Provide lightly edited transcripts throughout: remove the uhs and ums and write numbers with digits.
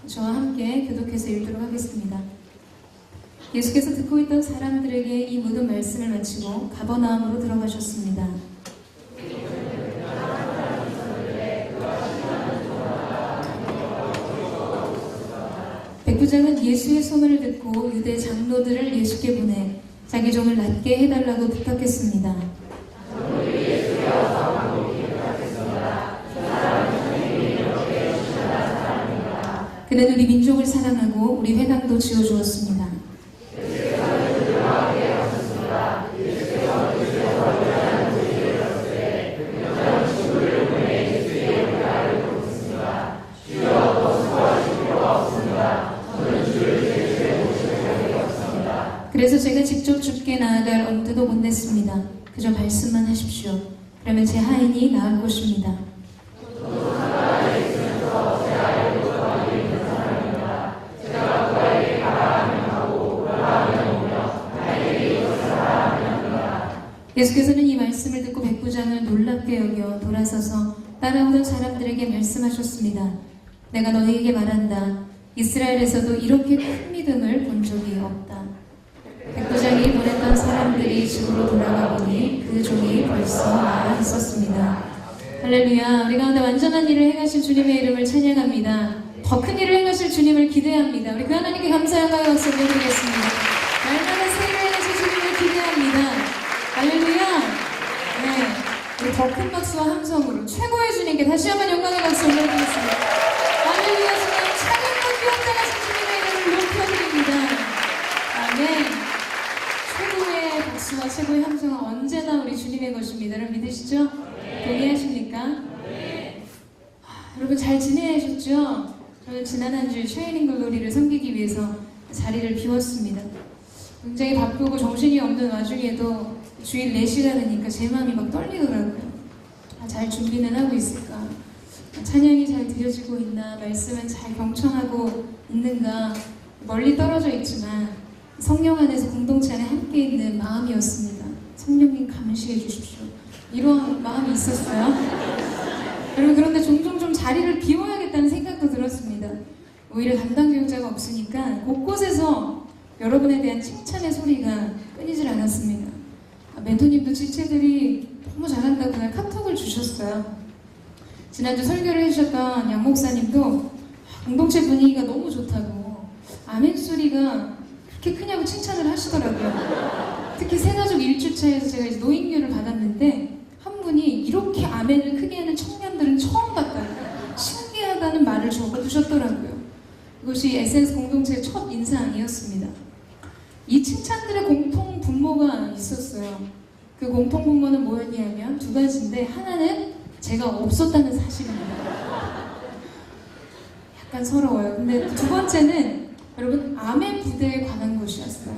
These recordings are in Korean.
저와 함께 교독해서 읽도록 하겠습니다. 예수께서 듣고 있던 사람들에게 이 모든 말씀을 마치고 가버나움으로 들어가셨습니다. 백부장은 예수의 소문을 듣고 유대 장로들을 예수께 보내 자기 종을 낫게 해달라고 부탁했습니다. 그는 우리 민족을 사랑하고 우리 회당도 지어주었습니다. 그래서 제가 직접 주께 나아갈 엄두도 못 냈습니다. 그저 말씀만 하십시오. 그러면 제 하인이 나을 것입니다. 예수께서는 이 말씀을 듣고 백부장을 놀랍게 여겨 돌아서서 따라오던 사람들에게 말씀하셨습니다. 내가 너희에게 말한다. 이스라엘에서도 이렇게 큰 믿음을 본 적이 없다. 백부장이 보냈던 사람들이 집으로 돌아가 보니 그 종이 벌써 나와 있었습니다. 할렐루야. 우리 가운데 완전한 일을 행하실 주님의 이름을 찬양합니다. 더 큰 일을 행하실 주님을 기대합니다. 우리 그 하나님께 감사의 박수 올려드리겠습니다. 날마다 새 일을 행하실 주님을 기대합니다. 할렐루야. 네, 우리 더 큰 박수와 함성으로 최고의 주님께 다시 한번 영광의 박수 올려드리겠습니다. 할렐루야. 주님 찬양과 귀합장하신 주님의 이름을 높여드립니다. 아멘. 최고의 박수와 최고의 함성은 언제나 우리 주님의 것입니다. 여러분 믿으시죠? 동의하십니까? 여러분 잘 지내셨죠? 저는 지난 한 주일 쉐이닝 글로리를 섬기기 위해서 자리를 비웠습니다. 굉장히 바쁘고 정신이 없는 와중에도 주일 4시간이니까 제 마음이 막 떨리더라고요. 잘 준비는 하고 있을까? 찬양이 잘 드려지고 있나? 말씀은 잘 경청하고 있는가? 멀리 떨어져 있지만 성령 안에서 공동체 안에 함께 있는 마음이었습니다. 성령님 감시해 주십시오. 이런 마음이 있었어요. 여러분 그런데 종종 좀 자리를 비워야겠다는 생각도 들었습니다. 오히려 담당 교육자가 없으니까 곳곳에서 여러분에 대한 칭찬의 소리가 끊이질 않았습니다. 멘토님도 지체들이 너무 잘한다고 그날 카톡을 주셨어요. 지난주 설교를 해주셨던 양 목사님도 공동체 분위기가 너무 좋다고 아멘 소리가 그렇게 크냐고 칭찬을 하시더라고요. 특히 새가족 1주차에서 제가 이제 노인교를 받았는데 한 분이 이렇게 아멘을 크게 하는 청년들은 처음 봤다고 신기하다는 말을 적어두셨더라고요. 이것이 에센스 공동체의 첫 인상이었습니다. 이 칭찬들의 공통 분모가 있었어요. 그 공통 분모는 뭐였냐면 두 가지인데 하나는 제가 없었다는 사실입니다. 약간 서러워요. 근데 두 번째는 여러분 아멘 부대에 관한 것이었어요.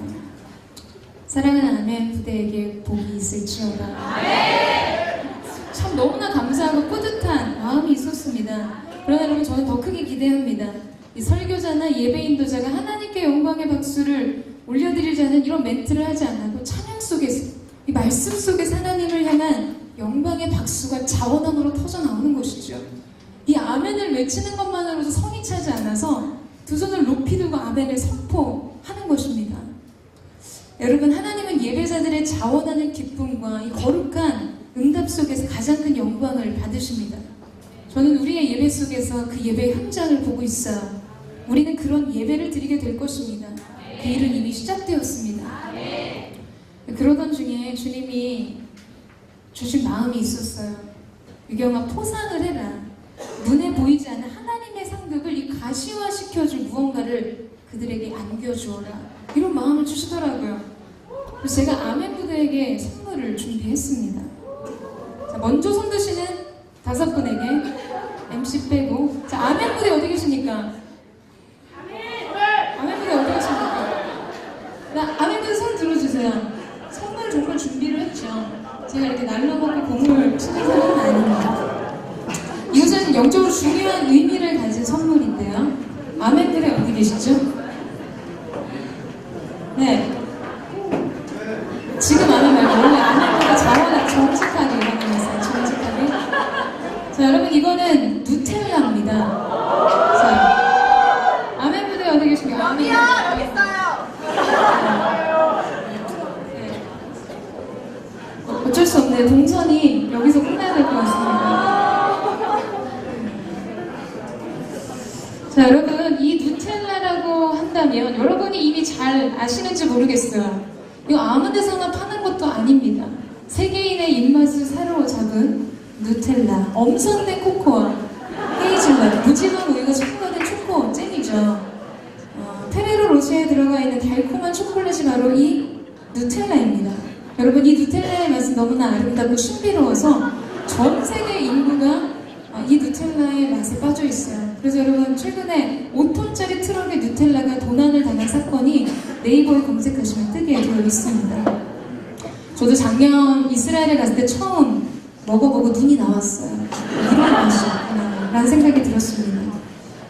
사랑하는 아멘 부대에게 복이 있을지어다. 아멘! 참 너무나 감사하고 뿌듯한 마음이 있었습니다. 그러나 여러분 저는 더 크게 기대합니다. 이 설교자나 예배 인도자가 하나님께 영광의 박수를 올려드리지 않은 이런 멘트를 하지 않아도 찬양 속에서 이 말씀 속에서 하나님을 향한 영광의 박수가 자원함으로 터져나오는 것이죠. 이 아멘을 외치는 것만으로도 성이 차지 않아서 두 손을 높이 들고 아멘을 선포하는 것입니다. 여러분 하나님은 예배자들의 자원하는 기쁨과 이 거룩한 응답 속에서 가장 큰 영광을 받으십니다. 저는 우리의 예배 속에서 그 예배의 현장을 보고 있어요. 우리는 그런 예배를 드리게 될 것입니다. 그 일은 이미 시작되었습니다. 그러던 중에 주님이 주신 마음이 있었어요. 유경아 포상을 해라. 눈에 보이지 않는 하나님의 상급을 이 가시화시켜줄 무언가를 그들에게 안겨주어라. 이런 마음을 주시더라고요. 그래서 제가 아멘 부대에게 선물을 준비했습니다. 자, 먼저 손 드시는 5분에게 MC 빼고 자 아멘 부대 어디 계십니까? 아멘 부대 어디 계십니까? 나 아멘 부대 손 들어주세요. 선물 정말 준비를 했죠. 제가 이렇게 날라먹고 공을 치는 사람은 아닙니다. 이것은 영적으로 중요한 의미를 가진 선물인데요. 아멘 부대 어디 계시죠? 네. 지금 아멘 말고 원래 아멘보다 잘하는 정직하게 이라고 했어요. 정직하게. 자, 여러분 이거는 누텔라입니다. 자, 누텔라가 어디 계십니까? 여기요! 여기 있어요! 네. 어쩔 수 없네요. 동선이 여기서 끝나야 될 것 같습니다. 자, 여러분, 이 누텔라라고 한다면 여러분이 이미 잘 아시는지 모르겠어요. 이거 아무 데서나 파는 것도 아닙니다. 세계인의 입맛을 사로잡은 누텔라, 엄선된 코코아, 헤이즐넛, 무지막 우유가 첨가된 초코 잼이죠. 페레로 로쉐에 들어가 있는 달콤한 초콜릿이 바로 이 누텔라입니다. 여러분, 이 누텔라의 맛은 너무나 아름답고 신비로워서 전 세계 인구가 이 누텔라의 맛에 빠져 있어요. 그래서 여러분, 최근에 5톤짜리 트럭에 누텔라가 도난을 당한 사건이 네이버에 검색하시면 뜨게 되어 있습니다. 저도 작년 이스라엘에 갔을 때 처음 먹어보고 눈이 나왔어요. 이런 맛이었구나 라는 생각이 들었습니다.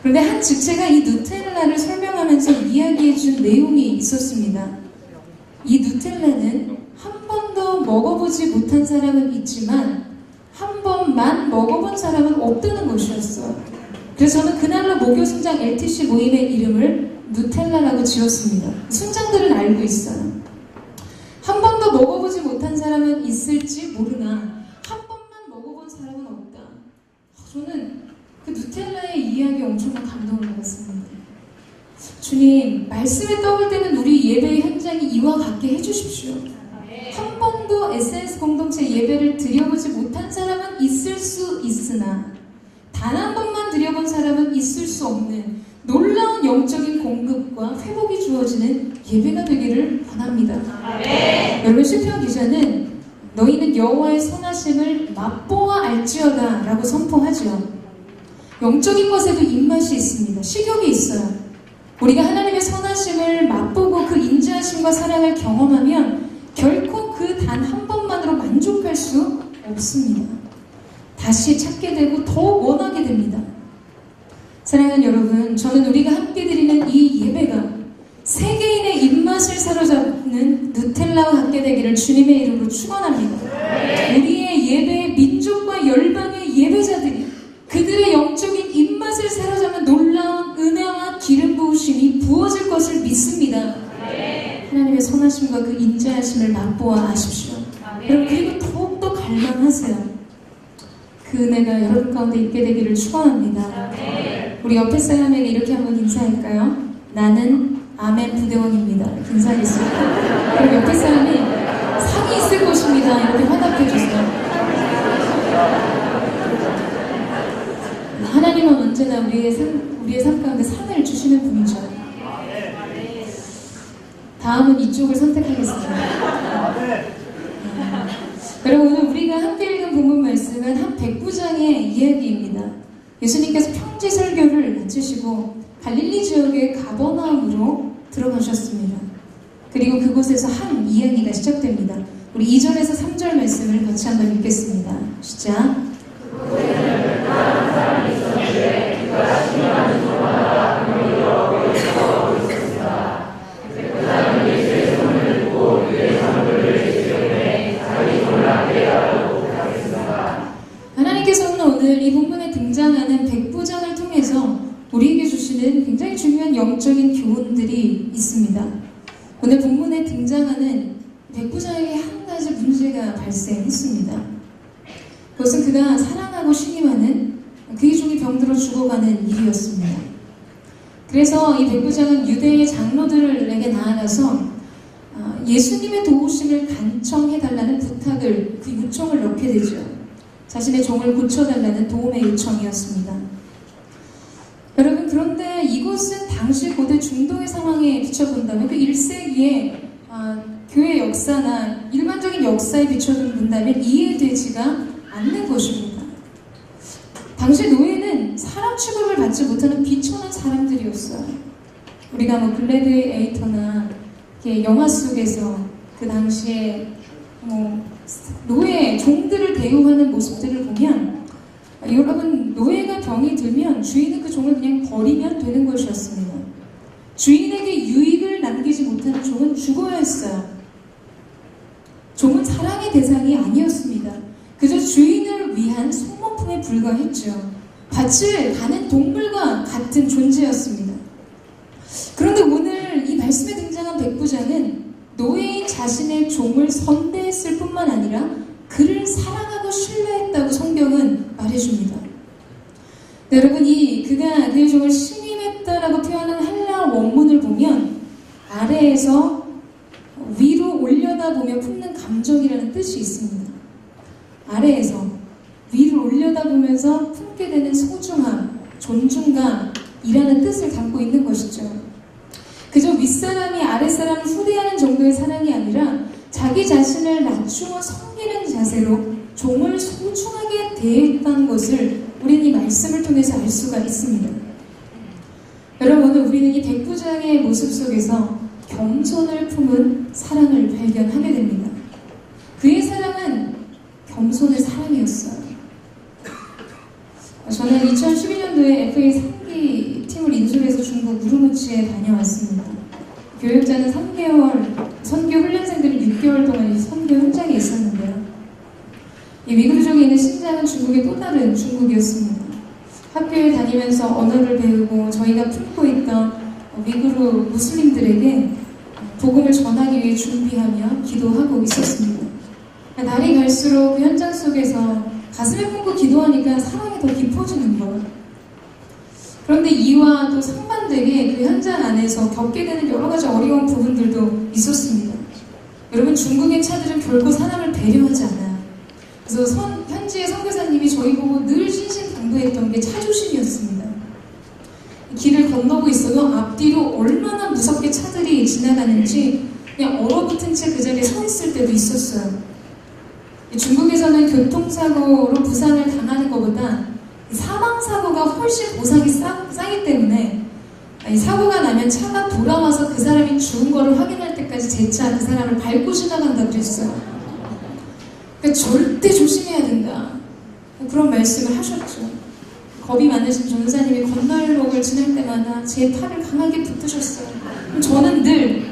그런데 한 직체가 이 누텔라를 설명하면서 이야기해준 내용이 있었습니다. 이 누텔라는 한 번도 먹어보지 못한 사람은 있지만 한 번만 먹어본 사람은 없다는 것이었어요. 그래서 저는 그날로 모교 순장 LTC 모임의 이름을 누텔라라고 지었습니다. 순장들은 알고 있어요. 한 번도 먹어보지 못한 사람은 있을지 모르나 한 번만 먹어본 사람은 없다. 저는 그 누텔라의 이야기에 엄청난 감동을 받았습니다. 주님, 말씀에 떠올 때는 우리 예배의 현장이 이와 같게 해주십시오. 한 번도 SNS 공동체 예배를 드려보지 못한 사람은 있을 수 있으나 단 한 번만 드려본 사람은 있을 수 없는 놀라운 영적인 공급과 회복이 주어지는 예배가 되기를 원합니다. 여러분, 시편 기자는 너희는 여호와의 선하심을 맛보아 알지어다 라고 선포하죠. 영적인 것에도 입맛이 있습니다. 식욕이 있어요. 우리가 하나님의 선하심을 맛보고 그 인자하심과 사랑을 경험하면 결코 그 단 한 번만으로 만족할 수 없습니다. 다시 찾게 되고 더 원하게 됩니다. 사랑하는 여러분, 저는 우리가 함께 드리는 이 예배가 세계인의 입맛을 사로잡는 누텔라와 같게 되기를 주님의 이름으로 축원합니다. 우리의 예배의 민족과 열방의 예배자들이 그들의 영적인 입맛을 사로잡는 놀라운 은혜와 기름 부으심이 부어질 것을 믿습니다. 하나님의 선하심과 그 인자하심을 맛보아 아십시오. 여러분, 그리고 더욱더 갈망하세요. 그 은혜가 여러분 가운데 있게 되기를 축원합니다. 우리 옆에 사람에게 이렇게 한번 인사할까요? 나는 아멘 부대원입니다. 이렇게 인사하겠습니다. 그럼 옆에 사람이 상이 있을 것입니다. 이렇게 화답해 주세요. 하나님은 언제나 우리의 삶 가운데 상을 주시는 분이죠. 다음은 이쪽을 선택하겠습니다. 여러분, 오늘 우리가 함께 읽은 본문 말씀은 한 백부장의 이야기입니다. 예수님께서 평지 설교를 마치시고 갈릴리 지역의 가버나움으로 들어가셨습니다. 그리고 그곳에서 한 이야기가 시작됩니다. 우리 2절에서 3절 말씀을 같이 한번 읽겠습니다. 시작. 하나님께서는 오늘 이 본문에 등장하는 백부장을 통해서 우리에게 주시는 굉장히 중요한 영적인 교훈들이 있습니다. 오늘 본문에 등장하는 백부장에게 한 가지 문제가 발생했습니다. 그것은 그가 사랑하고 신임하는 그의 종이 병들어 죽어가는 일이었습니다. 그래서 이 백부장은 유대의 장로들에게 나아가서 예수님의 도우심을 간청해달라는 부탁을, 그 요청을 넣게 되죠. 자신의 종을 고쳐달라는 도움의 요청이었습니다. 여러분, 그런데 이곳은 당시 고대 중동의 상황에 비춰본다면 그 1세기에 교회 역사나 일반적인 역사에 비춰본다면 이해되지가 않는 것입니다. 당시 노예는 사람 취급을 받지 못하는 비천한 사람들이었어요. 우리가 뭐 글래디에이터나 영화 속에서 그 당시에 노예, 종들을 대우하는 모습들을 보면 여러분, 노예가 병이 들면 주인은 그 종을 그냥 버리면 되는 것이었습니다. 주인에게 유익을 남기지 못하는 종은 죽어야 했어요. 종은 사랑의 대상이 아니었습니다. 그저 주인을 위한 소모품에 불과했죠. 밭을 가는 동물과 같은 존재였습니다. 그런데 오늘 이 말씀에 등장한 백부장은 노예인 자신의 종을 선대했을 뿐만 아니라 그를 사랑하고 신뢰했다고 성경은 말해줍니다. 네, 여러분, 그가 그의 종을 신임했다라고 표현한 헬라 원문을 보면 아래에서 위로 올려다보며 품는 감정이라는 뜻이 있습니다. 아래에서 위로 올려다보면서 품게 되는 소중함, 존중감이라는 뜻을 담고 있는 것이죠. 그저 윗사람이 아랫사람을 후대하는 정도의 사랑이 아니라 자기 자신을 낮추어 섬기는 자세로 종을 소중하게 대했다는 것을 우리는 이 말씀을 통해서 알 수가 있습니다. 여러분, 오늘 우리는 이 백부장의 모습 속에서 겸손을 품은 사랑을 발견하게 됩니다. 그의 사랑은 겸손의 사랑이었어요. 저는 2012년도에 FA 3기 팀을 인솔해서 중국 우르무치에 다녀왔습니다. 교육자는 3개월, 선교 훈련생들은 6개월 동안 이 선교 현장에 있었는데요. 이 위구르족에 있는 신장은 중국의 또 다른 중국이었습니다. 학교에 다니면서 언어를 배우고 저희가 품고 있던 위구르 무슬림들에게 복음을 전하기 위해 준비하며 기도하고 있었습니다. 날이 갈수록 그 현장 속에서 가슴에 품고 기도하니까 사랑이 더 깊어지는 거예요. 그런데 이와 또 상반되게 그 현장 안에서 겪게 되는 여러 가지 어려운 부분들도 있었습니다. 여러분, 중국의 차들은 결코 사람을 배려하지 않아요. 그래서 현지의 선교사님이 저희 보고 늘 신신당부했던 게 차조심이었습니다. 길을 건너고 있어도 앞뒤로 얼마나 무섭게 차들이 지나가는지 그냥 얼어붙은 채 그 자리에 서 있을 때도 있었어요. 중국에서는 교통사고로 부상을 당하는 것보다 사망사고가 훨씬 보상이 싸기 때문에 이 사고가 나면 차가 돌아와서 그 사람이 죽은 거를 확인할 때까지 제 차 그 사람을 밟고 지나간다고 그랬어요. 그러니까 절대 조심해야 된다, 그런 말씀을 하셨죠. 겁이 많으신 전사님이 건널목을 지날 때마다 제 팔을 강하게 붙드셨어요. 그럼 저는 늘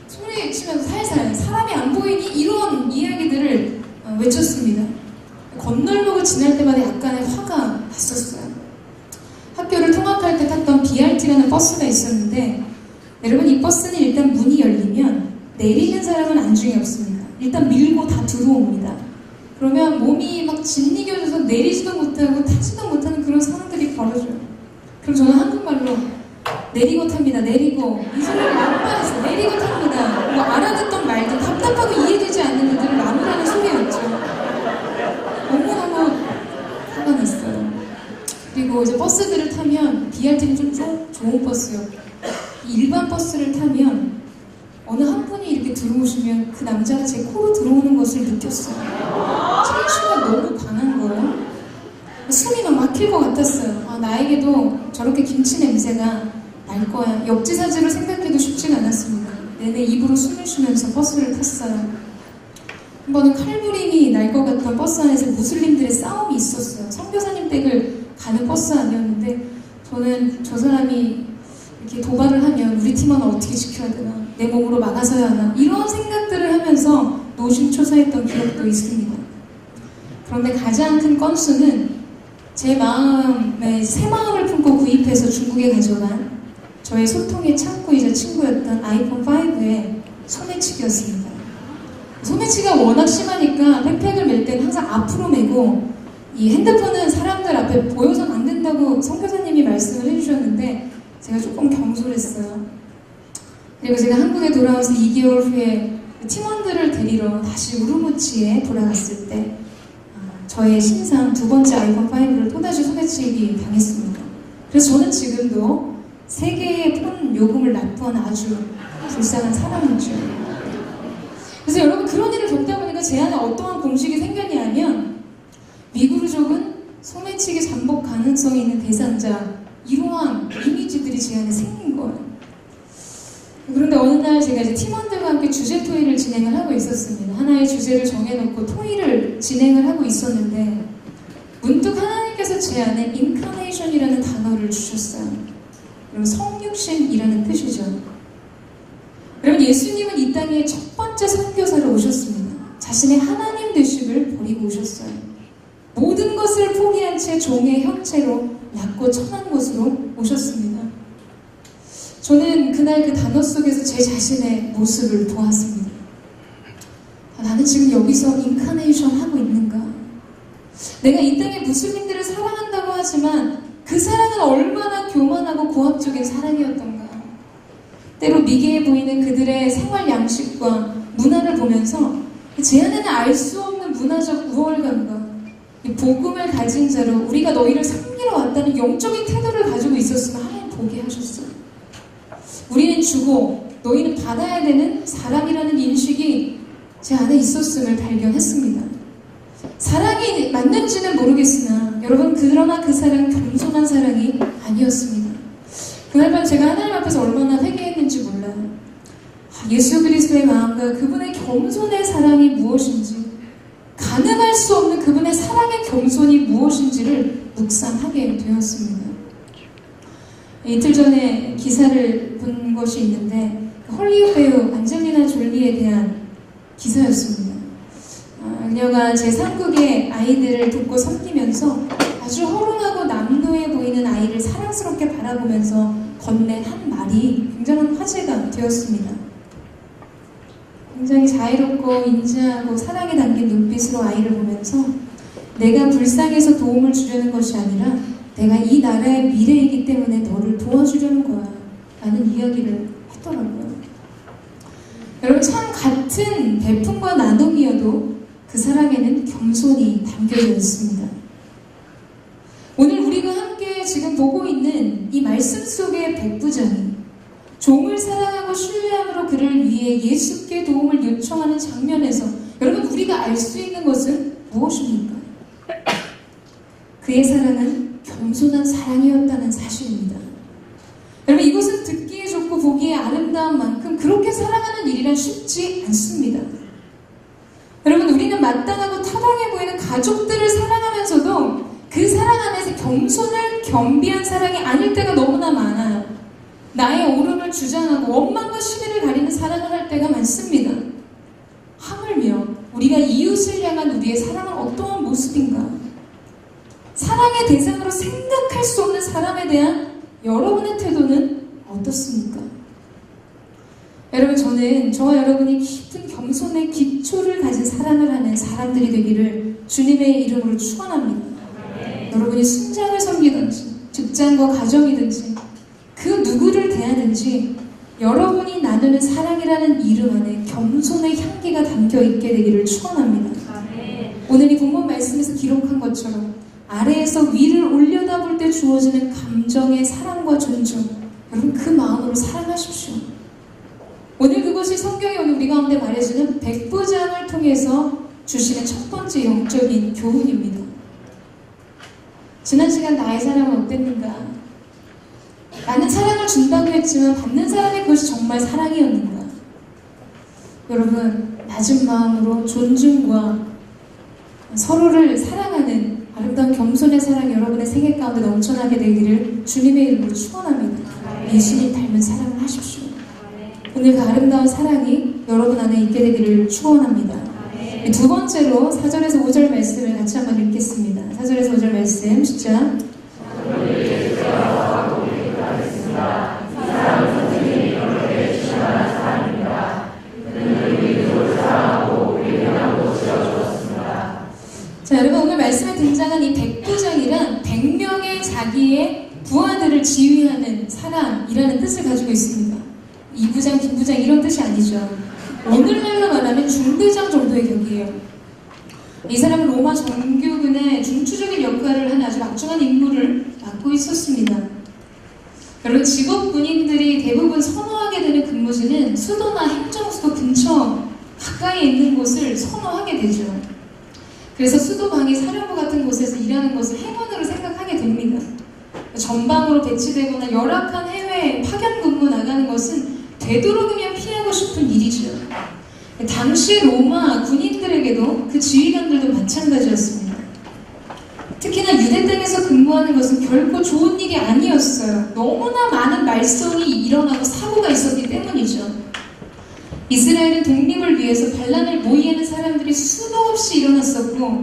소리 치면서 살살 사람이 안 보이니? 이런 이야기들을 외쳤습니다. 건널목을 지날 때마다 약간의 화가 났었어요. 학교를 통학할 때 탔던 BRT라는 버스가 있었는데, 여러분, 이 버스는 일단 문이 열리면 내리는 사람은 안중에 없습니다. 일단 밀고 다 들어옵니다. 그러면 몸이 막 짓이겨져서 내리지도 못하고 타지도 못하는 그런 상황들이 벌어져요. 그럼 저는 한국말로 내리고 탑니다. 내리고, 이 소리를 웬만해서 내리고 탑니다. 뭐 알아듣던 말도 답답하고 이해되지 않는 것들을 나누라는 소리였죠. 너무너무 화가 났어요. 그리고 이제 버스들을 타면 BRT는 좀 좋은 버스요. 일반 버스를 타면 어느 한 분이 이렇게 들어오시면 그 남자가 제 코로 들어오는 것을 느꼈어요. 체인슈가 너무 강한 거예요. 숨이 막 막힐 것 같았어요. 아, 나에게도 저렇게 김치 냄새가 날 거야. 역지사지로 생각해도 쉽지가 않았습니다. 내내 입으로 숨을 쉬면서 버스를 탔어요. 한 번은 칼부림이 날 것 같던 버스 안에서 무슬림들의 싸움이 있었어요. 선교사님 댁을 가는 버스 아니었는데 저는 저 사람이 이렇게 도발을 하면 우리 팀원은 어떻게 지켜야 되나, 내 몸으로 막아서야 하나, 이런 생각들을 하면서 노심초사했던 기억도 있습니다. 그런데 가장 큰 건수는 제 마음에 새 마음을 품고 구입해서 중국에 가져간 저의 소통의 창구이자 친구였던 아이폰 5의 소매치기였습니다. 소매치기가 워낙 심하니까 백팩을 멜 때는 항상 앞으로 메고, 이 핸드폰은 사람들 앞에 보여서는 안 된다고 선교사님이 말씀을 해주셨는데 제가 조금 경솔했어요. 그리고 제가 한국에 돌아와서 2개월 후에 팀원들을 데리러 다시 우르무치에 돌아갔을 때 저의 신상 두 번째 아이폰 5를 또다시 소매치기 당했습니다. 그래서 저는 지금도 세계의 폰 요금을 납부한 아주 불쌍한 사람이죠. 그래서 여러분, 그런 일을 겪다 보니까 제 안에 어떠한 공식이 생겼냐 하면 위구르족은 소매치기 잠복 가능성이 있는 대상자, 이러한 이미지들이 제 안에 생긴 거예요. 그런데 어느 날 제가 이제 팀원들과 함께 주제 토의를 진행을 하고 있었습니다. 하나의 주제를 정해놓고 토의를 진행을 하고 있었는데 문득 하나님께서 제 안에 인카네이션이라는 단어를 주셨어요. 여러분, 성육신이라는 뜻이죠. 여러분, 예수님은 이 땅에 첫 번째 선교사로 오셨습니다. 자신의 하나님 되심을 버리고 오셨어요. 모든 것을 포기한 채 종의 형체로 낮고 천한 곳으로 오셨습니다. 저는 그날 그 단어 속에서 제 자신의 모습을 보았습니다. 나는 지금 여기서 인카네이션 하고 있는가? 내가 이 땅에 무슬림들을 사랑한다고 하지만 그 사랑은 얼마나 교만하고 고압적인 사랑이었던가? 때로 미개해 보이는 그들의 생활 양식과 문화를 보면서 제 안에는 알 수 없는 문화적 우월감과 이 복음을 가진 자로 우리가 너희를 섬기러 왔다는 영적인 태도를 가지고 있었으면 하나님 보게 하셨어요. 우리는 주고 너희는 받아야 되는 사람이라는 인식이 제 안에 있었음을 발견했습니다. 사랑이 맞는지는 모르겠으나 여러분, 그러나 그 사랑은 겸손한 사랑이 아니었습니다. 그날 밤 제가 하나님 앞에서 얼마나 회개했는지 몰라요. 예수 그리스도의 마음과 그분의 겸손의 사랑이 무엇인지, 가늠할 수 없는 그분의 사랑의 겸손이 무엇인지를 묵상하게 되었습니다. 이틀 전에 기사를 본 것이 있는데 헐리우드 배우 안젤리나 졸리에 대한 기사였습니다. 그녀가 제3국의 아이들을 돕고 섬기면서 아주 허름하고 남루해 보이는 아이를 사랑스럽게 바라보면서 건넨 한 말이 굉장한 화제가 되었습니다. 굉장히 자유롭고 인자하고 사랑이 담긴 눈빛으로 아이를 보면서 내가 불쌍해서 도움을 주려는 것이 아니라 내가 이 나라의 미래이기 때문에 너를 도와주려는 거야 라는 이야기를 했더라고요. 여러분, 참 같은 베품과 나눔이어도 그 사랑에는 겸손이 담겨져 있습니다. 오늘 우리가 함께 지금 보고 있는 이 말씀 속의 백부장이 종을 사랑하고 신뢰함으로 그를 위해 예수께 도움을 요청하는 장면에서 여러분, 우리가 알 수 있는 것은 무엇입니까? 그의 사랑은 겸손한 사랑이었다는 사실입니다. 여러분, 이것은 듣기에 좋고 보기에 아름다운 만큼 그렇게 사랑하는 일이란 쉽지 않습니다. 여러분, 우리는 마땅하고 타당해 보이는 가족들을 사랑하면서도 그 사랑 안에서 겸손할 겸비한 사랑이 아닐 때가 너무나 많아요. 나의 옳음을 주장하고 원망과 시비를 가리는 사랑을 할 때가 많습니다. 하물며 우리가 이웃을 향한 우리의 사랑은 어떠한 모습인가? 사랑의 대상으로 생각할 수 없는 사람에 대한 여러분의 태도는 어떻습니까? 여러분, 저는 저와 여러분이 깊은 겸손의 기초를 가진 사랑을 하는 사람들이 되기를 주님의 이름으로 축원합니다. 여러분이 순장을 섬기든지 직장과 가정이든지 그 누구를 대하든지 여러분이 나누는 사랑이라는 이름 안에 겸손의 향기가 담겨있게 되기를 축원합니다. 오늘 이 본문 말씀에서 기록한 것처럼 아래에서 위를 올려다볼 때 주어지는 감정의 사랑과 존중, 여러분 그 마음으로 사랑하십시오. 오늘 그것이 성경이 오늘 우리 가운데 말해주는 백부장을 통해서 주시는 첫 번째 영적인 교훈입니다. 지난 시간 나의 사랑은 어땠는가? 나는 사랑을 준다고 했지만 받는 사람의 그것이 정말 사랑이었는가? 여러분, 낮은 마음으로 존중과 서로를 사랑하는 아름다운 겸손의 사랑이 여러분의 생애 가운데 넘쳐나게 되기를 주님의 이름으로 축원합니다. 예수님 닮은 사랑을 하십시오. 오늘 그 아름다운 사랑이 여러분 안에 있게 되기를 축원합니다. 두 번째로 4절에서 5절 말씀을 같이 한번 읽겠습니다. 4절에서 5절 말씀 시작. 자, 여러분, 오늘 말씀에 등장한 이 백부장이란 100명의 자기의 부하들을 지휘하는 사람이라는 뜻을 가지고 있습니다. 이부장, 빈부장 이런 뜻이 아니죠. 오늘날로 말하면 중대장 정도의 격이에요. 이 사람은 로마 정규군의 중추적인 역할을 하는 아주 막중한 임무를 맡고 있었습니다. 여러분, 직업 군인들이 대부분 선호하게 되는 근무지는 수도나 행정수도 근처 가까이 있는 곳을 선호하게 되죠. 그래서 수도방위 사령부 같은 곳에서 일하는 것을 행운으로 생각하게 됩니다. 전방으로 배치되거나 열악한 해외 파견 근무 나가는 것은 되도록이면 피하고 싶은 일이죠. 당시 로마 군인들에게도 그 지휘관들도 마찬가지였습니다. 특히나 유대 땅에서 근무하는 것은 결코 좋은 일이 아니었어요. 너무나 많은 말썽이 일어나고 사고가 있었기 때문이죠. 이스라엘은 독립을 위해서 반란을 모의하는 사람들이 수도 없이 일어났었고,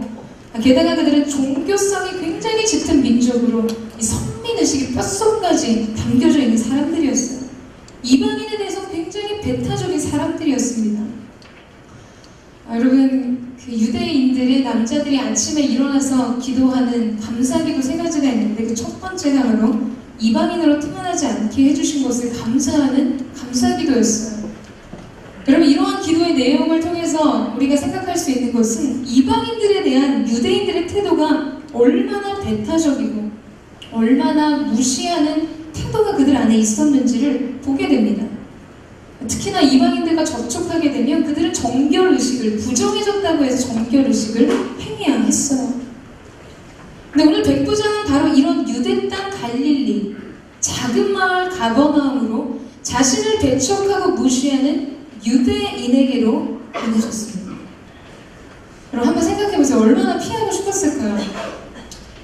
게다가 그들은 종교성이 굉장히 짙은 민족으로 이 선민의식이 뼛속까지 담겨져 있는 사람들이었어요. 이방인에 대해서 굉장히 배타적인 사람들이었습니다. 여러분, 그 유대인들의 남자들이 아침에 일어나서 기도하는 감사기도 세 가지가 있는데 그 첫 번째가 바로 이방인으로 태어나지 않게 해주신 것을 감사하는 감사기도였어요. 여러분, 이러한 기도의 내용을 통해서 우리가 생각할 수 있는 것은 이방인들에 대한 유대인들의 태도가 얼마나 배타적이고 얼마나 무시하는 태도가 그들 안에 있었는지를 보게 됩니다. 특히나 이방인들과 접촉하게 되면 그들은 정결의식을, 부정해졌다고 해서 정결의식을 행해야 했어요. 근데 오늘 백부장은 바로 이런 유대 땅 갈릴리, 작은 마을 가버나움으로 자신을 배척하고 무시하는 유대인에게로 보내셨습니다. 여러분, 한번 생각해보세요. 얼마나 피하고 싶었을까요?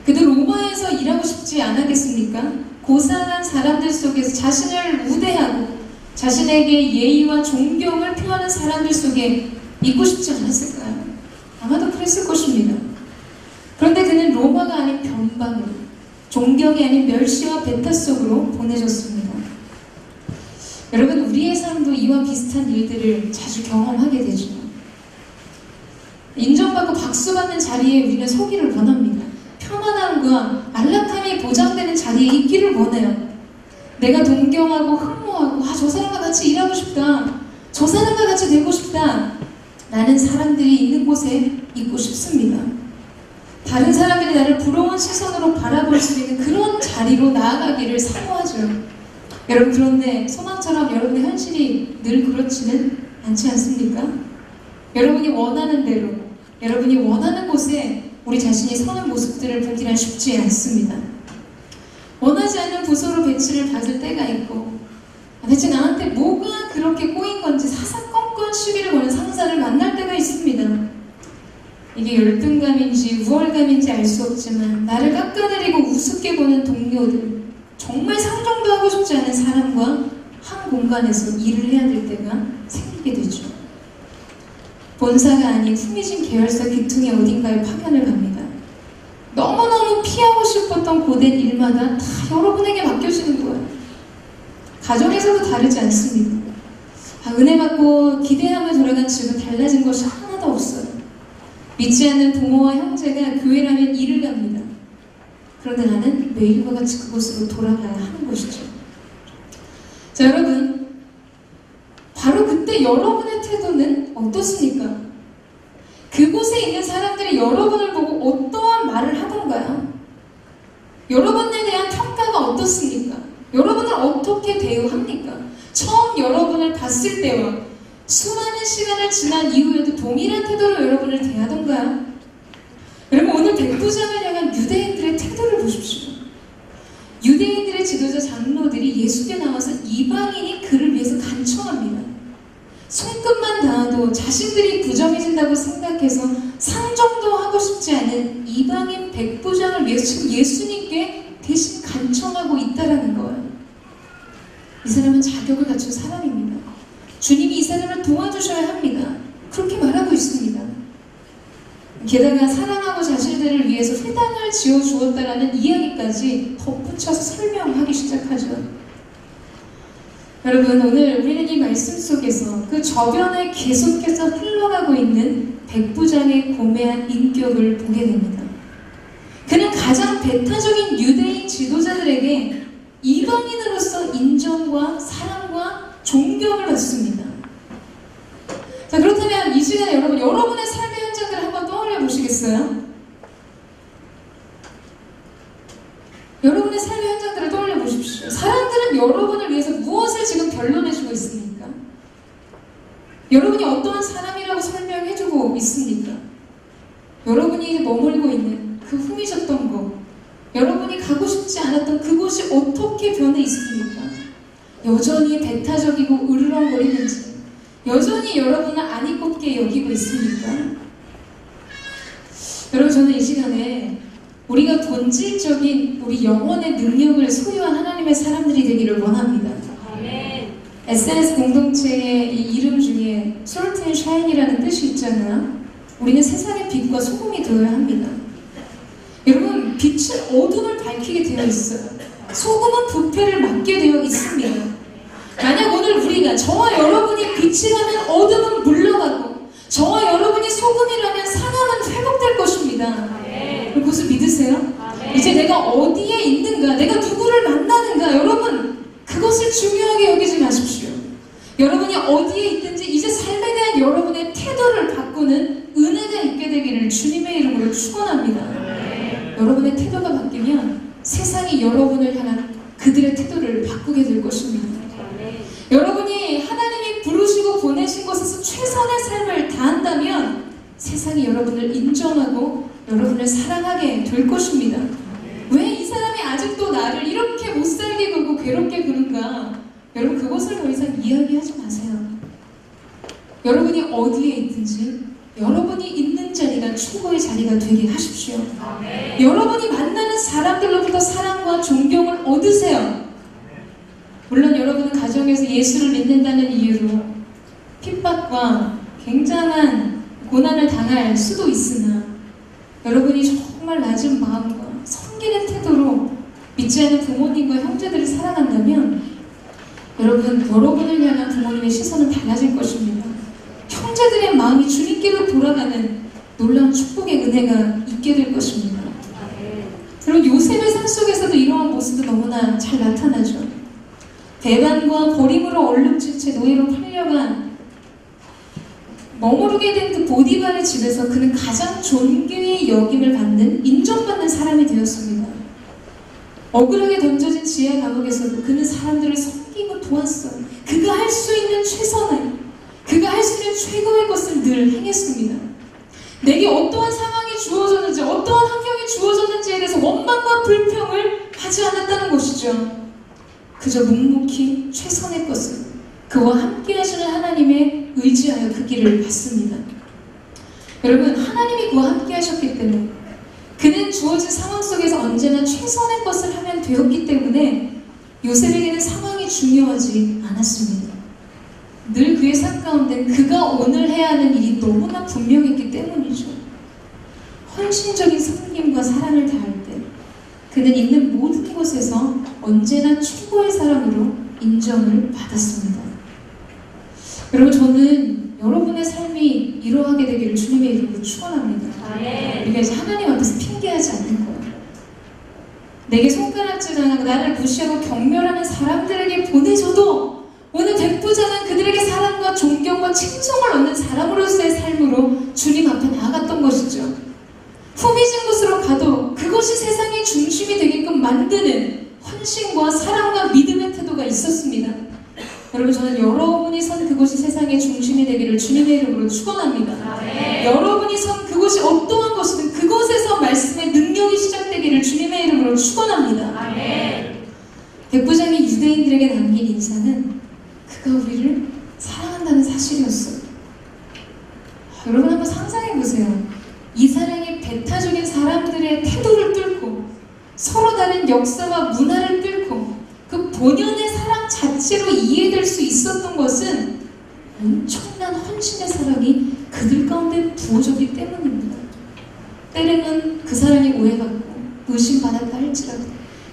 그들 로마에서 일하고 싶지 않았겠습니까? 고상한 사람들 속에서 자신을 우대하고 자신에게 예의와 존경을 표하는 사람들 속에 있고 싶지 않았을까요? 아마도 그랬을 것입니다. 그런데 그는 로마가 아닌 변방으로, 존경이 아닌 멸시와 배타 속으로 보내졌습니다. 여러분, 우리의 삶도 이와 비슷한 일들을 자주 경험하게 되죠. 인정받고 박수받는 자리에 우리는 서기를 원합니다. 편안함과 안락함이 보장되는 자리에 있기를 원해요. 내가 동경하고 흠모하고 저 사람과 같이 일하고 싶다, 저 사람과 같이 되고 싶다 라는 사람들이 있는 곳에 있고 싶습니다. 다른 사람들이 나를 부러운 시선으로 바라볼 수 있는 그런 자리로 나아가기를 사모하죠. 여러분, 그런데 소망처럼 여러분의 현실이 늘 그렇지는 않지 않습니까? 여러분이 원하는 대로, 여러분이 원하는 곳에 우리 자신이 서는 모습들을 보기란 쉽지 않습니다. 원하지 않는 부서로 배치를 받을 때가 있고, 대체 나한테 뭐가 그렇게 꼬인 건지 사사건건 시비를 거는 상사를 만날 때가 있습니다. 이게 열등감인지 우월감인지 알 수 없지만 나를 깎아내리고 우습게 보는 동료들, 정말 상종도 하고 싶지 않은 사람과 한 공간에서 일을 해야 될 때가 생기게 되죠. 본사가 아닌 후미진 계열사 귀퉁이 어딘가에 파견을 갑니다. 너무너무 피하고 싶었던 고된 일마다 다 여러분에게 맡겨지는 거예요. 가정에서도 다르지 않습니다. 은혜 받고 기대하며 돌아간 집은 달라진 것이 하나도 없어요. 믿지 않는 부모와 형제가 교회라면 일을 갑니다. 그런데 나는 매일과 같이 그곳으로 돌아가야 하는 것이죠. 자, 여러분, 바로 그때 여러분의 태도는 어떻습니까? 그곳에 있는 사람들이 여러분을 보고 어떠한 말을 하던가요? 여러분에 대한 평가가 어떻습니까? 여러분을 어떻게 대우합니까? 처음 여러분을 봤을 때와 수많은 시간을 지난 이후에도 동일한 태도로 여러분을 대하던가요? 여러분, 오늘 백부장을 향한 유대인들의 태도를 보십시오. 유대인들의 지도자 장로들이 예수께 나와서 이방인이 그를 위해서 간청합니다. 손끝만 닿아도 자신들이 부정해진다고 생각해서 상종도 하고 싶지 않은 이방인 백부장을 위해서 지금 예수님께 대신 간청하고 있다라는 거예요. 이 사람은 자격을 갖춘 사람입니다. 주님이 이 사람을 도와주셔야 합니다. 그렇게 말하고 있습니다. 게다가 사랑하고 자신들을 위해서 회당을 지어주었다라는 이야기까지 덧붙여서 설명하기 시작하죠. 여러분, 오늘 우리는 이 말씀 속에서 그 저변에 계속해서 흘러가고 있는 백부장의 고매한 인격을 보게 됩니다. 그는 가장 배타적인 유대인 지도자들에게 이방인으로서 인정과 사랑과 존경을 받습니다. 자, 그렇다면 이 시간에 여러분의 삶의 현장들을 한번 떠올려 보시겠어요? 여러분의 삶의 현장들을 떠올려 보십시오. 사람들은 여러분을 위해서 무엇을 지금 변론해주고 있습니까? 여러분이 어떠한 사람이라고 설명해주고 있습니까? 여러분이 머물고 있는 그 흠이셨던 곳, 여러분이 가고 싶지 않았던 그곳이 어떻게 변해 있습니까? 여전히 배타적이고 으르렁거리는지, 여전히 여러분을 아니 꼽게 여기고 있습니까? 여러분, 저는 이 시간에 우리가 본질적인 우리 영혼의 능력을 소유한 하나님의 사람들이 되기를 원합니다. 아멘. SNS 공동체의 이 이름 중에 Salt and Shine이라는 뜻이 있잖아요. 우리는 세상의 빛과 소금이 되어야 합니다. 여러분, 빛은 어둠을 밝히게 되어 있어요. 소금은 부패를 막게 되어 있습니다. 만약 오늘 우리가 저와 여러분이 빛이라면 어둠은 물러가고 저와 여러분이 소금이라면 상함은 회복될 것입니다. 그것을 믿으세요? 이제 내가 어디에 있는가, 내가 누구를 만나는가, 여러분 그것을 중요하게 여기지 마십시오. 여러분이 어디에 있든지 이제 삶에 대한 여러분의 태도를 바꾸는 은혜가 있게 되기를 주님의 이름으로 축원합니다. 여러분의 태도가 바뀌면 세상이 여러분을 향한 그들의 태도를 바꾸게 될 것입니다. 여러분이 하나님이 부르시고 보내신 곳에서 최선의 삶을 다한다면 세상이 여러분을 인정하고 여러분을 사랑하게 될 것입니다. 왜 이 사람이 아직도 나를 이렇게 못살게 굴고 괴롭게 구는가? 여러분 그것을 더 이상 이야기하지 마세요. 여러분이 어디에 있든지 여러분이 있는 자리가 최고의 자리가 되게 하십시오. 여러분이 만나는 사람들로부터 사랑과 존경을 얻으세요. 물론 여러분은 가정에서 예수를 믿는다는 이유로 핍박과 굉장한 고난을 당할 수도 있으나 여러분이 정말 낮은 마음과 섬기는 태도로 믿지 않는 부모님과 형제들을 사랑한다면 여러분을 향한 부모님의 시선은 달라질 것입니다. 형제들의 마음이 주님께로 돌아가는 놀라운 축복의 은혜가 있게 될 것입니다. 여러분 요셉의 삶 속에서도 이러한 모습이 너무나 잘 나타나죠. 배반과 버림으로 얼룩진 채 노예로 팔려간 머무르게 된 그 보디발의 집에서 그는 가장 존귀의 여김을 받는, 인정받는 사람이 되었습니다. 억울하게 던져진 지하 감옥에서도 그는 사람들을 섬기고 도왔어요. 그가 할 수 있는 최선을, 그가 할 수 있는 최고의 것을 늘 행했습니다. 내게 어떠한 상황이 주어졌는지, 어떠한 환경이 주어졌는지에 대해서 원망과 불평을 하지 않았다는 것이죠. 그저 묵묵히 최선의 것을 그와 함께 하시는 하나님의 의지하여 그 길을 갔습니다. 여러분 하나님이 그와 함께 하셨기 때문에 그는 주어진 상황 속에서 언제나 최선의 것을 하면 되었기 때문에 요셉에게는 상황이 중요하지 않았습니다. 늘 그의 삶 가운데 그가 오늘 해야 하는 일이 너무나 분명했기 때문이죠. 헌신적인 섬김과 사랑을 다할 때 그는 있는 모든 곳에서 언제나 최고의 사람으로 인정을 받았습니다. 여러분 저는 여러분의 삶이 이러하게 되기를 주님의 이름으로 축원합니다. 우리가 이제 하나님 앞에서 핑계하지 않는 거예요. 내게 손가락질하고 나를 무시하고 경멸하는 사람들에게 보내줘도 오늘 베푸자는 그들에게 사랑과 존경과 칭송을 얻는 사람으로서의 삶으로 주님 앞에 나아갔던 것이죠. 후미진 곳으로 가도 그것이 세상의 중심이 되게끔 만드는 헌신과 사랑과 믿음의 태도가 있었습니다. 여러분 저는 여러분이 선 그곳이 세상의 중심이 되기를 주님의 이름으로 축원합니다. 여러분이 선 그곳이 어떠한 것이든 그곳에서 말씀의 능력이 시작되기를 주님의 이름으로 축원합니다. 백부장이 유대인들에게 남긴 인상은 그가 우리를 사랑한다는 사실이었어요. 여러분 한번 상상해보세요. 이 사랑이 배타적인 사람들의 태도를 뚫고 서로 다른 역사와 문화를 뚫고 그 본연의 사랑 자체로 이해될 수 있었던 것은 엄청난 헌신의 사랑이 그들 가운데 부어졌기 때문입니다. 때로는 그 사랑이 오해받고 의심받았다 할지라도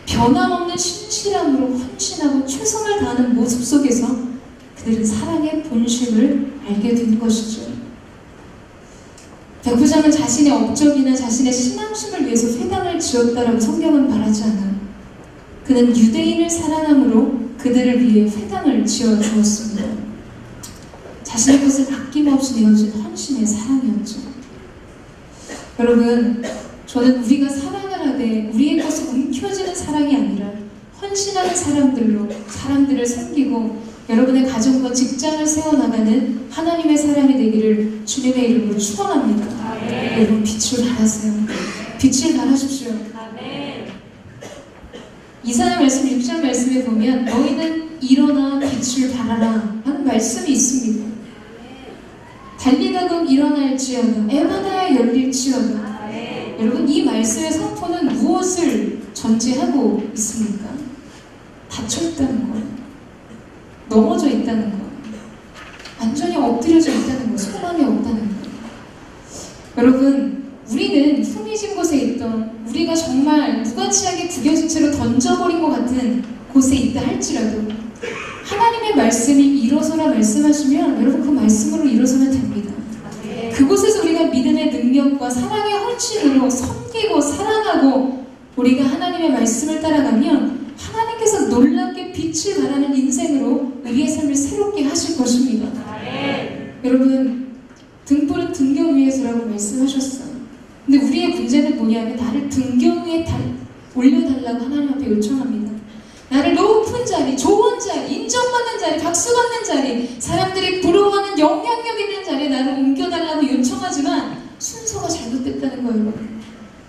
변함없는 신실함으로 헌신하고 최선을 다하는 모습 속에서 그들은 사랑의 본심을 알게 된 것이죠. 백부장은 자신의 업적이나 자신의 신앙심을 위해서 회당을 지었다라고 성경은 말하지 않아요. 그는 유대인을 사랑함으로 그들을 위해 회당을 지어주었습니다. 자신의 것을 아낌없이 내어준 헌신의 사랑이었죠. 여러분 저는 우리가 사랑을 하되 우리의 것이 움켜쥐는 사랑이 아니라 헌신하는 사람들로 사람들을 섬기고 여러분의 가정과 직장을 세워나가는 하나님의 사람이 되기를 주님의 이름으로 축원합니다. 여러분 빛을 발하세요. 빛을 발하십시오. 이사야 말씀 6장 말씀에 보면 너희는 일어나 빛을 발하라 하는 말씀이 있습니다. 달리다금 일어날지어다 에바다야 열릴지어다. 여러분 이 말씀의 선포는 무엇을 전제하고 있습니까? 닫혀있다는 거예요. 넘어져 있다는 거예요. 완전히 엎드려져 있다는 거예요. 소망이 없다는 거예요. 여러분 우리는 흠이진 곳에 있던 우리가 정말 무가치하게 구겨진 채로 던져버린 것 같은 곳에 있다 할지라도 하나님의 말씀이 일어서라 말씀하시면 여러분 그 말씀으로 일어서면 됩니다. 그곳에서 우리가 믿음의 능력과 사랑의 헌신으로 섬기고 사랑하고 우리가 하나님의 말씀을 따라가면 하나님께서 놀랍게 빛을 발하는 인생으로 우리의 삶을 새롭게 하실 것입니다. 여러분 등불은 등경 위에서라고 말씀하셨어요. 근데 우리의 문제는 뭐냐면 나를 등경 위에 올려달라고 하나님 앞에 요청합니다. 나를 높은 자리, 좋은 자리, 인정받는 자리, 박수받는 자리, 사람들이 부러워하는 영향력 있는 자리에 나를 옮겨달라고 요청하지만 순서가 잘못됐다는 거예요. 여러분.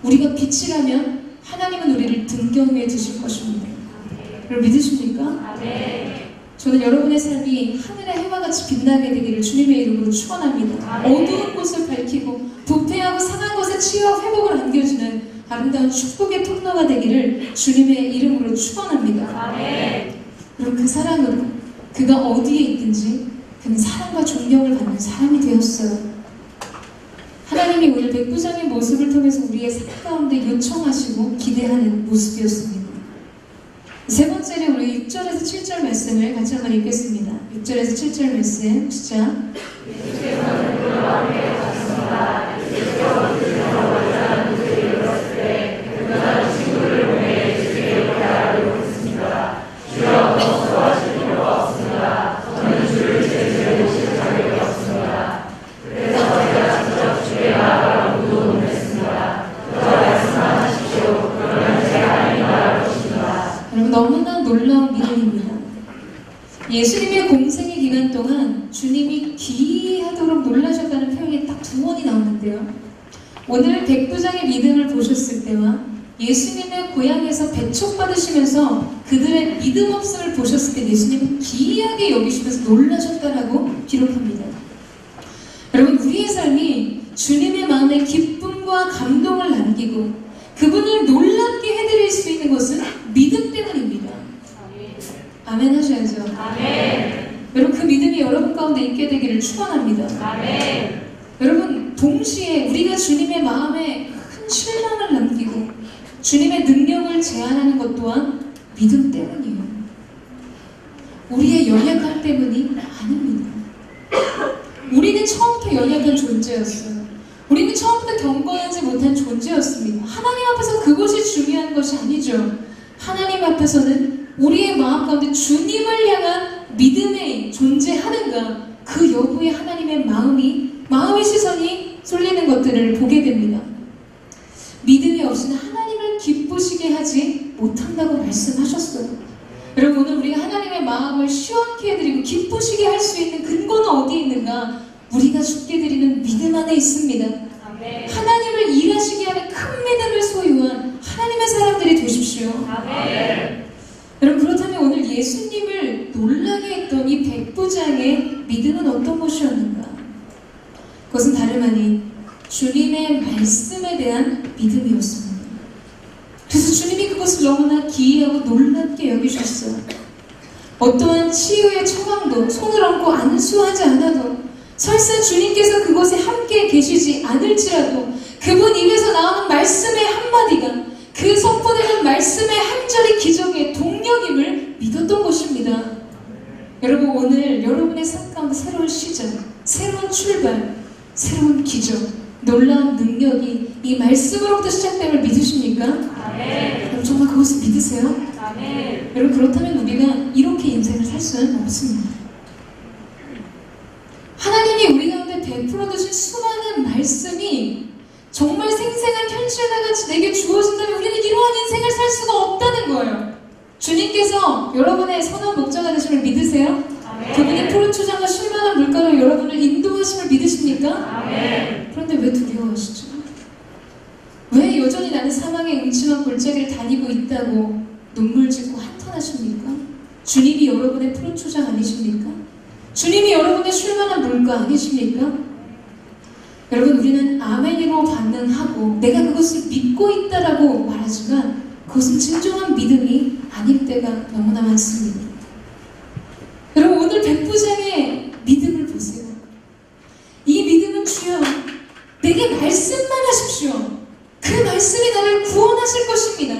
우리가 빛이라면 하나님은 우리를 등경 위에 두실 것입니다. 여러분 믿으십니까? 저는 여러분의 삶이 하늘의 해와같이 빛나게 되기를 주님의 이름으로 축원합니다. 어두운 곳을 밝히고 부패하고 상한 것에 치유와 회복을 안겨주는 아름다운 축복의 통로가 되기를 주님의 이름으로 축원합니다. 그리고 그 사랑으로 그가 어디에 있든지 그는 사랑과 존경을 받는 사람이 되었어요. 하나님이 오늘 백부장의 모습을 통해서 우리의 삶 가운데 요청하시고 기대하는 모습이었습니다. 세 번째로 우리 6절에서 7절 말씀을 같이 한번 읽겠습니다. 6절에서 7절 말씀 시작. 너무나 놀라운 믿음입니다. 예수님의 공생의 기간 동안 주님이 기이하도록 놀라셨다는 표현이 딱 2번이 나오는데요. 오늘 백부장의 믿음을 보셨을 때와 예수님의 고향에서 배척받으시면서 그들의 믿음 없음을 보셨을 때 예수님은 기이하게 여기시면서 놀라셨다라고 기록합니다. 여러분 우리의 삶이 주님의 마음에 기쁨과 감동을 남기고 그분을 놀랍게 해드릴 수 있는 것은 믿음 때문입니다. 아멘 하셔야죠. 아멘. 여러분 그 믿음이 여러분 가운데 있게 되기를 축원합니다. 아멘. 여러분 동시에 우리가 주님의 마음에 큰 실망을 남기고 주님의 능력을 제한하는 것 또한 믿음 때문이에요. 우리의 연약함 때문이 아닙니다. 우리는 처음부터 연약한 존재였어요. 우리는 처음부터 경건하지 못한 존재였습니다. 하나님 앞에서 그것이 중요한 것이 아니죠. 하나님 앞에서는 우리의 마음 가운데 주님을 향한 믿음의 존재하는가 그 여부에 하나님의 마음의 시선이 쏠리는 것들을 보게 됩니다. 믿음이 없이는 하나님을 기쁘시게 하지 못한다고 말씀하셨어요. 여러분 오늘 우리가 하나님의 마음을 시원케 해드리고 기쁘시게 할 수 있는 근거는 어디에 있는가? 우리가 주께 드리는 믿음 안에 있습니다. 아멘. 하나님을 일하시게 하는 큰 믿음을 소유한 하나님의 사람들이 되십시오. 아멘. 여러분 그렇다면 오늘 예수님을 놀라게 했던 이 백부장의 믿음은 어떤 것이었는가? 그것은 다름 아닌 주님의 말씀에 대한 믿음이었습니다. 그래서 주님이 그것을 너무나 기이하고 놀랍게 여기셨어요. 어떠한 치유의 처방도 손을 얹고 안수하지 않아도 설사 주님께서 그곳에 함께 계시지 않을지라도 그분 입에서 나오는 말씀의 한마디가 그 선포되는 말씀의 한 절이 기적의 동력임을 믿었던 것입니다. 여러분 오늘 여러분의 삶 가운데 새로운 시작, 새로운 출발, 새로운 기적, 놀라운 능력이 이 말씀으로부터 시작됨을 믿으십니까? 아멘. 여러분 정말 그것을 믿으세요? 아멘. 여러분 그렇다면 우리가 이렇게 인생을 살 수는 없습니다. 하나님이 우리 가운데 베풀어 두신 수많은 말씀이 정말 생생한 현실과 같이 내게 주어진다면 우리는 이러한 인생을 살 수가 없다는 거예요. 주님께서 여러분의 선한 목자가 되심을 믿으세요? 아멘. 그분이 푸른 초장과 쉴만한 물가로 여러분을 인도하심을 믿으십니까? 아멘. 그런데 왜 두려워하시죠? 왜 여전히 나는 사망의 음침한 골짜기를 다니고 있다고 눈물 짓고 한탄하십니까? 주님이 여러분의 푸른 초장 아니십니까? 주님이 여러분의 쉴만한 물가 아니십니까? 여러분 우리는 아멘으로 반응하고 내가 그것을 믿고 있다라고 말하지만 그것은 진정한 믿음이 아닐 때가 너무나 많습니다. 여러분 오늘 백부장의 믿음을 보세요. 이 믿음은 주여 내게 말씀만 하십시오. 그 말씀이 나를 구원하실 것입니다.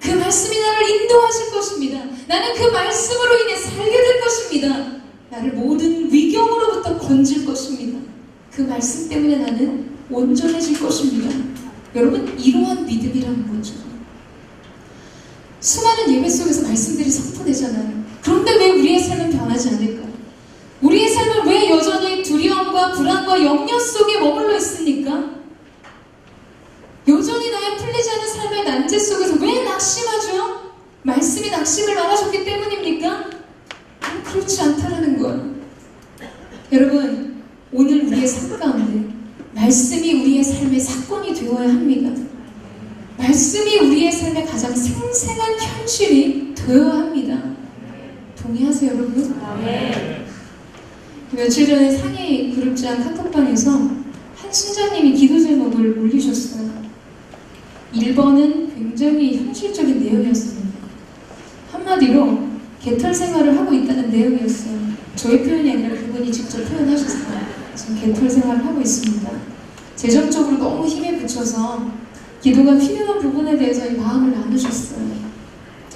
그 말씀이 나를 인도하실 것입니다. 나는 그 말씀으로 인해 살게 될 것입니다. 모든 위경으로부터 건질 것입니다. 그 말씀 때문에 나는 온전해질 것입니다. 여러분, 이러한 믿음이라는 거죠. 수많은 예배 속에서 말씀들이 선포되잖아요. 그런데 왜 우리의 삶은 변하지 않을까요? 우리의 삶은 왜 여전히 두려움과 불안과 염려 속에 머물러 있습니까? 여전히 나의 풀리지 않은 삶의 난제 속에서 왜 낙심하죠? 말씀이 낙심을 말하셨기 때문입니까? 그렇지 않다라는 거예요. 여러분, 오늘 우리의 삶 가운데 말씀이 우리의 삶의 사건이 되어야 합니다. 말씀이 우리의 삶의 가장 생생한 현실이 되어야 합니다. 동의하세요, 여러분? 네. 며칠 전에 상해 그룹장 카톡방에서 한 신자님이 기도 제목을 올리셨어요. 1번은 굉장히 현실적인 내용이었습니다. 한마디로 개털 생활을 하고 있다는 내용이었어요. 저의 표현이 아니라 그분이 직접 표현하셨어요. 지금 개털 생활을 하고 있습니다. 재정적으로 너무 힘에 부쳐서 기도가 필요한 부분에 대해서 이 마음을 나누셨어요.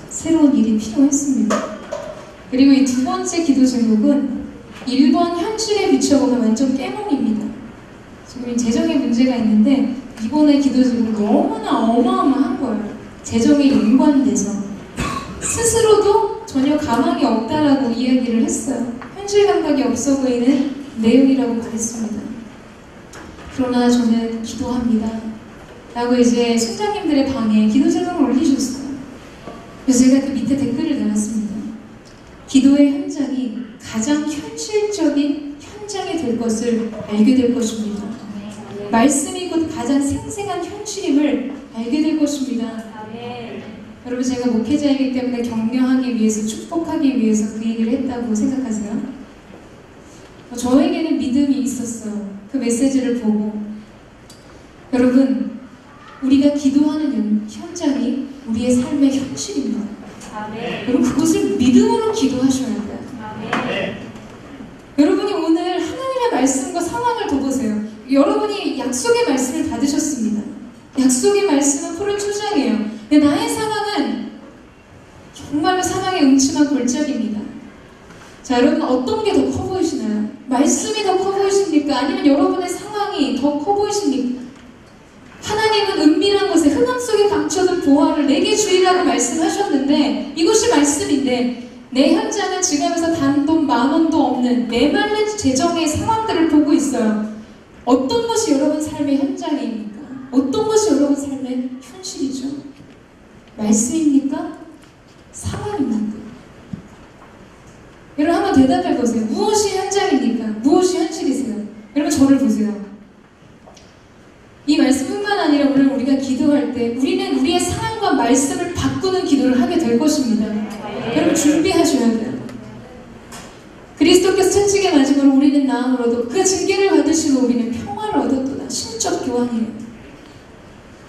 새로운 일이 필요했습니다. 그리고 이 두 번째 기도 제목은 1번 현실에 비춰보면 완전 깨몽입니다. 지금 재정에 문제가 있는데 이번에 기도 제목은 너무나 어마어마한 거예요. 재정에 연관돼서 스스로도 전혀 가망이 없다라고 이야기를 했어요. 현실 감각이 없어 보이는 내용이라고 말했습니다. 그러나 저는 기도합니다 라고 이제 순장님들의 방에 기도 제목을 올리셨어요. 그래서 제가 그 밑에 댓글을 달았습니다. 기도의 현장이 가장 현실적인 현장이 될 것을 알게 될 것입니다. 말씀이 곧 가장 생생한 현실임을 알게 될 것입니다. 여러분, 제가 목회자이기 때문에 격려하기 위해서, 축복하기 위해서 그 얘기를 했다고 생각하세요? 저에게는 믿음이 있었어요. 그 메시지를 보고. 여러분, 우리가 기도하는 현장이 우리의 삶의 현실입니다. 여러분, 그것을 믿음으로 기도하셔야 돼요. 여러분이 오늘 하나님의 말씀과 상황을 둬보세요. 여러분이 약속의 말씀을 받으셨습니다. 약속의 말씀은 푸른 초장이에요. 근데 나의 상황은 정말로 사망의 음침한 골짜기입니다. 자, 여러분, 어떤 게 더 커 보이시나요? 말씀이 더 커 보이십니까? 아니면 여러분의 상황이 더 커 보이십니까? 하나님은 은밀한 곳에 흑암 속에 감춰둔 보화를 내게 주리라고 말씀하셨는데, 이것이 말씀인데 내 현장은 지갑에서 단돈 10,000원도 없는 메말른 재정의 상황들을 보고 있어요. 어떤 것이 여러분 삶의 현장입니까? 어떤 것이 여러분 삶의 현실이죠? 말씀입니까? 상황입니까? 여러분, 한번 대답해보세요. 무엇이 현장입니까? 무엇이 현실이세요? 여러분, 저를 보세요. 이 말씀뿐만 아니라 오늘 우리가 기도할 때 우리는 우리의 상황과 말씀을 바꾸는 기도를 하게 될 것입니다. 여러분, 준비하셔야 돼요. 그리스도께서 천직의 마지막으로 우리는 나음을 얻어 그 징계를 받으시고 우리는 평화를 얻었도다. 신적 교환이에요.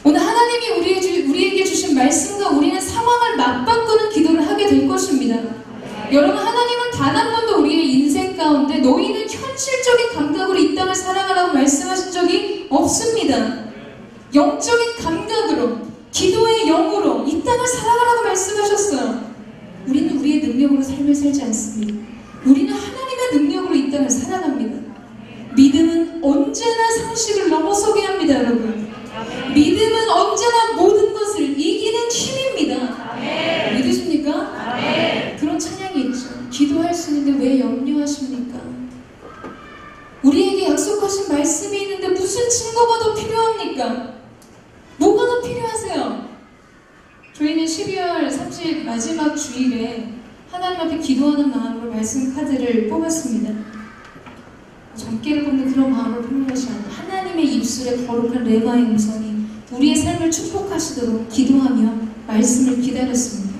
오늘 하나님이 우리에게 주신 말씀과 우리는 상황을 맞바꾸는 기도를 하게 될 것입니다. 여러분, 하나님은 단 한 번도 우리의 인생 가운데 너희는 현실적인 감각으로 이 땅을 살아가라고 말씀하신 적이 없습니다. 영적인 감각으로, 기도의 영으로 이 땅을 살아가라고 말씀하셨어요. 우리는 우리의 능력으로 삶을 살지 않습니다. 우리는 하나님의 능력으로 이 땅을 살아갑니다. 믿음은 언제나 상식을 넘어서게 합니다, 여러분. 믿음은 언제나 모든 것을 이기는 힘입니다. 믿으십니까? 그런 찬양이 있죠. 기도할 수 있는데 왜 염려하십니까? 우리에게 약속하신 말씀이 있는데 무슨 증거가 더 필요합니까? 뭐가 더 필요하세요? 저희는 12월 30 마지막 주일에 하나님 앞에 기도하는 마음으로 말씀 카드를 뽑았습니다. 점괘를 뽑는 그런 마음을 뽑는 것이 아니라 하나님의 입술에 거룩한 레마의 음성이 우리의 삶을 축복하시도록 기도하며 말씀을 기다렸습니다.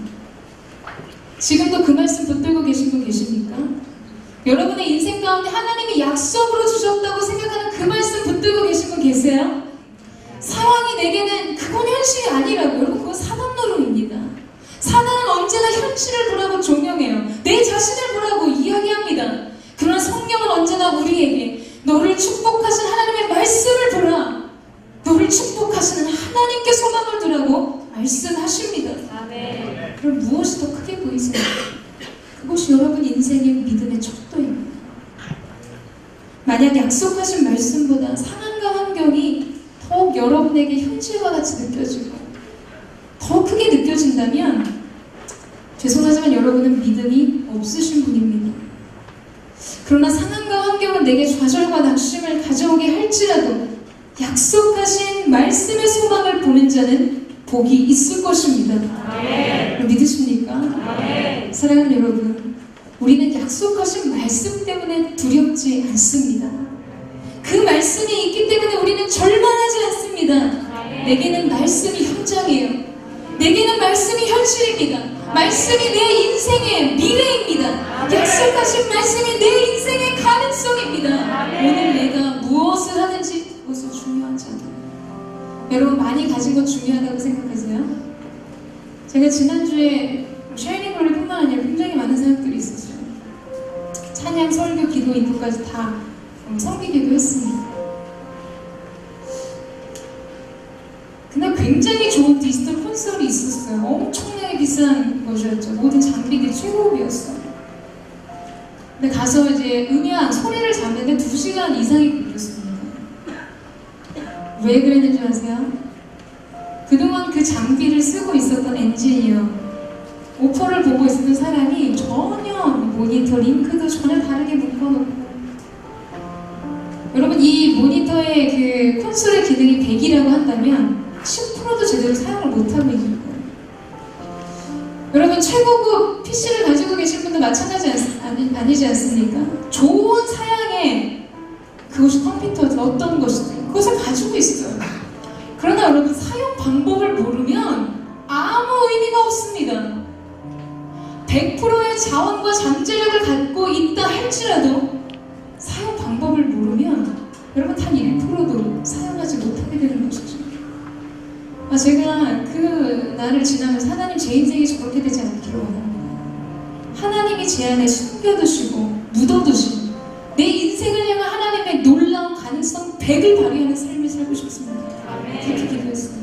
지금도 그 말씀 붙들고 계신 분 계십니까? 여러분의 인생 가운데 하나님이 약속으로 주셨다고 생각하는 그 말씀 붙들고 계신 분 계세요? 상황이 내게는 그건 현실이 아니라고. 여러분, 그건 사단 노름입니다. 사단은 언제나 현실을 보라고 종용해요. 내 자신을 보라고 이야기합니다. 그러나 성경은 언제나 우리에게 너를 축복하신 하나님의 말씀을 보라, 너를 축복하시는 하나님께 소망을 두라고 말씀하십니다. 아멘. 그럼 무엇이 더 크게 보이세요? 그것이 여러분 인생의 믿음의 척도입니다. 만약 약속하신 말씀보다 상황과 환경이 더욱 여러분에게 현실과 같이 느껴지고 더 크게 느껴진다면 죄송하지만 여러분은 믿음이 없으신 분입니다. 그러나 상황과 환경은 내게 좌절과 낙심을 가져오게 할지라도 약속하신 말씀의 소망을 보는 자는 복이 있을 것입니다. 믿으십니까? 사랑하는 여러분, 우리는 약속하신 말씀 때문에 두렵지 않습니다. 그 말씀이 있기 때문에 우리는 절망하지 않습니다. 내게는 말씀이 현장이에요. 내게는 말씀이 현실입니다. 말씀이 내 인생의 미래입니다. 약속하신 말씀이 내 인생의 가능성입니다. 오늘 내가 무엇을 하든지 그것은 중요하지 않아요. 여러분, 많이 가진 것 중요하다고 생각하세요? 제가 지난주에 샤이닝 걸리 뿐만 아니라 굉장히 많은 사역들이 있었어요. 찬양, 설교, 기도, 인도까지 다 섬기기도 했습니다. 그날 굉장히 좋은 디지털 콘솔이 있었어요. 엄청나게 비싼 것이었죠. 모든 장비들이 최고급이었어요. 근데 가서 이제 음향, 소리를 잡는데 2시간 이상이 걸렸습니다. 왜 그랬는지 아세요? 그동안 그 장비를 쓰고 있었던 엔지니어, 오퍼를 보고 있었던 사람이 전혀 모니터 링크도 전혀 다르게 묶어놓고, 여러분, 이 모니터의 그 콘솔의 기능이 100이라고 한다면 10%도 제대로 사용을 못하고 있는 거예요. 여러분, 최고급 PC를 가지고 계신 분도 마찬가지 아니지 않습니까? 좋은 사양의 그것이 컴퓨터든 어떤 것이든 그것을 가지고 있어요. 그러나 여러분, 사용 방법을 모르면 아무 의미가 없습니다. 100%의 자원과 잠재력을 갖고 있다 할지라도 사용 방법을 모르면 여러분 단 1%도 사용하지 못하게 되는 것이죠. 제가 그 날을 지나면서 하나님, 제 인생이 저렇게 되지 않기를 원합니다. 하나님이 제 안에 숨겨두시고 묻어두신 내 인생을 향한 하나님의 놀라운 가능성 100을 발휘하는 삶을 살고 싶습니다. 그렇게 기도했어요.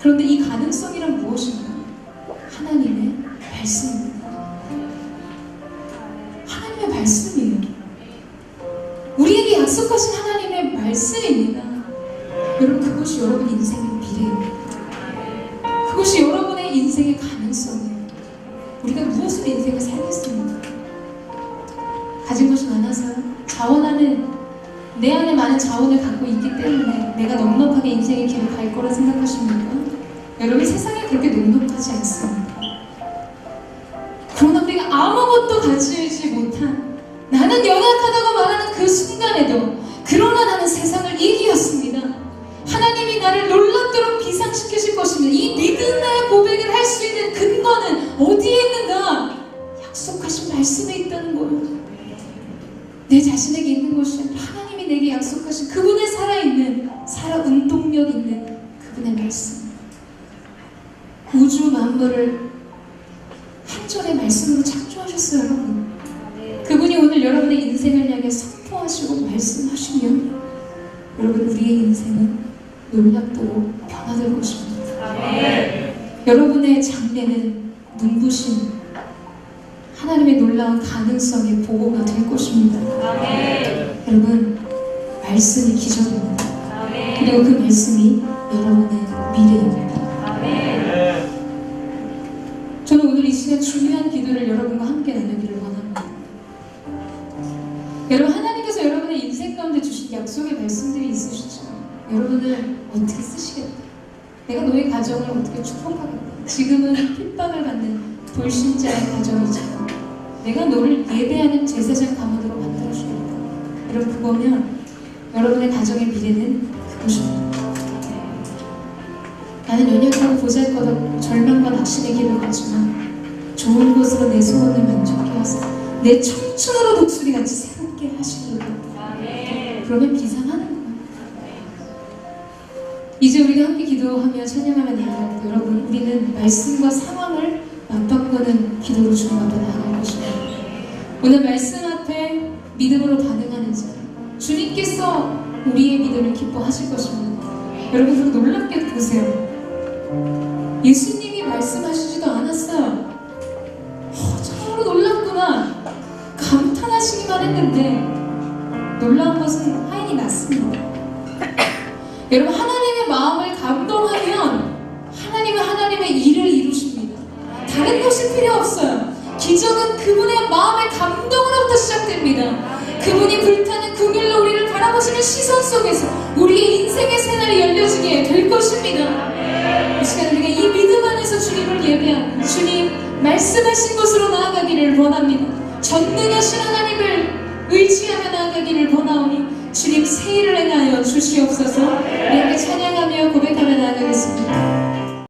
그런데 이 가능성이란 무엇인가? 하나님의 말씀입니다. 하나님의 말씀이에요. 우리에게 약속하신 하나님의 말씀입니다. 여러분, 그것이 여러분 인생의 미래입니다. 그것이 여러분의 인생의 가능성이에요. 우리가 무엇으로 인생을 살겠습니까? 가진 것이 많아서요? 내 안에 많은 자원을 갖고 있기 때문에 내가 넉넉하게 인생의 길을 갈 거라 생각하십니까? 여러분, 세상에 그렇게 넉넉하지 않습니다. 그러나 우리가 아무것도 가지지 못한, 나는 연약하다고 말하는 그 순간에도 그러나 나는 세상을 이기었습니다. 하나님이 나를 놀랍도록 비상시키실 것입니다. 이 믿음 나의 고백을 할 수 있는 근거는 어디에 있는가? 약속하신 말씀에 있다는 거예요. 내 자신에게 있는 것이 아니라 하나님이 내게 약속하신 그분의 살아있는, 운동력 있는 그분의 말씀. 우주 만물을 한 절의 말씀으로 창조하셨어요, 여러분. 그분이 오늘 여러분의 인생을 향해 선포하시고 말씀하시면 여러분, 우리의 인생은 놀랍도록 변화될 것입니다. 여러분의 장래는 눈부신 하나님의 놀라운 가능성의 보고가 될 것입니다. 여러분, 말씀이 기적입니다. 그리고 그 말씀이 여러분의 미래입니다. 저는 오늘 이 시간 중요한 기도를 여러분과 함께 나누기를 원합니다. 여러분, 하나님께서 여러분의 인생 가운데 주신 약속의 말씀들이 있으시죠? 여러분을 어떻게 쓰시겠다? 내가 너의 가정을 어떻게 축복하겠다? 지금은 핍박을 받는 불신자의 가정이지만 내가 너를 예배하는 제사장 가문으로 만들어주겠다. 여러분, 그거면 여러분의 가정의 미래는 그것입니다. 나는 연약하고 보잘것없고 절망과 낙심의 길을 가지만 좋은 것으로 내 소원을 만족해 하사 내 청춘으로 독수리같이 새롭게 하시리로다. 그러면 비상하는 거예요. 이제 우리가 함께 기도하며 찬양하며 나아갈 때 여러분, 우리는 말씀과 상황을 맞바꾸는 기도로 주님 앞에 나아갈 것입니다. 오늘 말씀 앞에 믿음으로 반응하는 자, 주님께서 우리의 믿음을 기뻐하실 것입니다. 여러분, 그럼 놀랍게 보세요. 예수님이 말씀하시지도 않았어요. 참으로 놀랍구나 감탄하시기만 했는데 놀라운 것은 하인이 났습니다. 여러분, 하나님의 마음을 감동하면 하나님은 하나님의 일을 이루십니다. 다른 것이 필요 없어요. 기적은 그분의 마음의 감동으로부터 시작됩니다. 그분이 불타는 국일로 우리를 바라보시는 시선 속에서 우리의 인생의 새날이 열려지게 될 것입니다. 이 시간 우리가 이 믿음 안에서 주님을 예배하고 주님 말씀하신 곳으로 나아가기를 원합니다. 전능하신 하나님을 의지하며 나아가기를 원하오니 주님 새 일을 행하여 주시옵소서. 우리 함께 찬양하며 고백하며 나아가겠습니다.